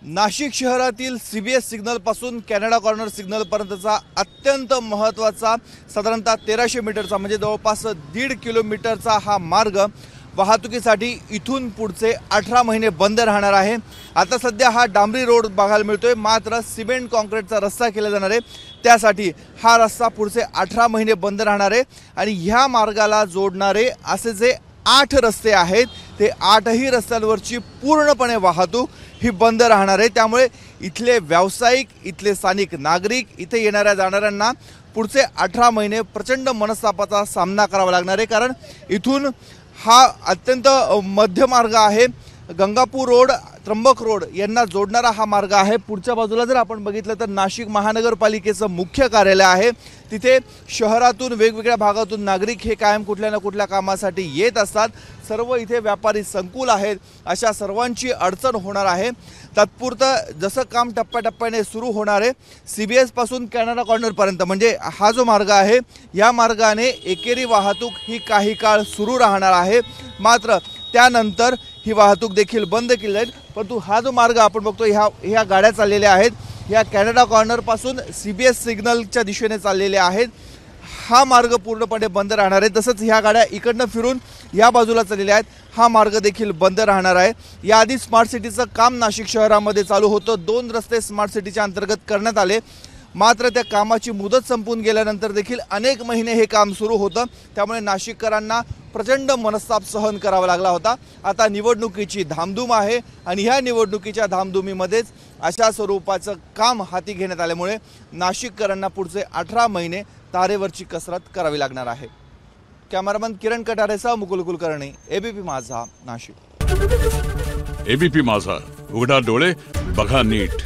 नाशिक शहरातील CBS signal पासून Canada corner signal पर्यंतचा अत्यंत महत्त्वाचा साधारणतः 1300 मीटरचा म्हणजे जवळपास 1.5 किलोमीटरचा हा मार्ग वाहतुकीसाठी इथून पुढचे 18 महिने बंद राहणार आहे। आता सध्या हा डांबरी रोड बघायला मिळतोय, मात्र सिमेंट कॉन्क्रीटचा रस्ता केला जाणार आहे। त्यासाठी हा रस्ता पुढचे 18 महिने बंद राहणार आहे आणि ह्या मार्गाला जोडणारे असे जे 8 रस्ते आहेत ते 8ही रस्त्यांवरची पूर्णपणे वाहतूक ही बंद राहणार आहे। त्यामुळे इथले व्यावसायिक, इथले स्थानिक नागरिक, इथे येणाऱ्या जाणाऱ्यांना पुढचे 18 महिने प्रचंड मनस्तापाचा सामना करावा लागणार आहे। कारण इथून हा अत्यंत मध्य मार्ग आहे, गंगापूर रोड, त्र्यंबक रोड यांना जोडणारा हा मार्ग आहे। पुढच्या बाजूला जर आपण बघितलं तर नाशिक महानगरपालिकेचं मुख्य कार्यालय आहे। तिथे शहरातून वेगवेगळ्या भागातून नागरिक हे कायम कुठल्या ना कुठल्या कामासाठी येत असतात। सर्व इथे व्यापारी संकुल आहेत, अशा सर्वांची अडचण होणार आहे। तात्पुरतं जसं काम टप्प्याटप्प्याने सुरू होणार आहे, सीबीएस पासून कॅनडा कॉर्नर पर्यंत म्हणजे हा जो मार्ग आहे या मार्गाने एकेरी वाहतूक ही काही काळ सुरू राहणार आहे। मात्र त्यानंतर ही वाहतूक देखील बंद केली जाईल। परंतु हा जो मार्ग आपण बघतो ह्या गाड्या चाललेल्या आहेत, या कॅनडा कॉर्नर पासून सीबीएस सिग्नलच्या दिशेने चाललेल्या आहेत। हा मार्ग पूर्णपणे बंद राहणार आहे। तसंच ह्या गाड्या इकडनं फिरून या बाजूला चाललेल्या आहेत, हा मार्ग देखील बंद राहणार आहे। याआधी स्मार्ट सिटीचं काम नाशिक शहरामध्ये चालू होतं, 2 रस्ते स्मार्ट सिटीच्या अंतर्गत करण्यात आले। मात्र त्या कामाची मुदत संपून गेल्यानंतर देखील अनेक महिने हे काम सुरू होतं। त्यामुळे नाशिककरांना प्रचंड मनस्ताप सहन करावा लागला होता। आता निवडणुकीची धामधूम आहे आणि ह्या निवडणुकीच्या धामधुमीमध्येच अशा स्वरूपाचं काम हाती घेण्यात आल्यामुळे नाशिककरांना पुढचे 18 महिने तारेवरची कसरत करावी लागणार आहे। कॅमेरामन किरण कटारेसह मुकुल कुलकर्णी, एबीपी माझा, नाशिक। एबीपी माझा, उघडा डोळे बघा नीट।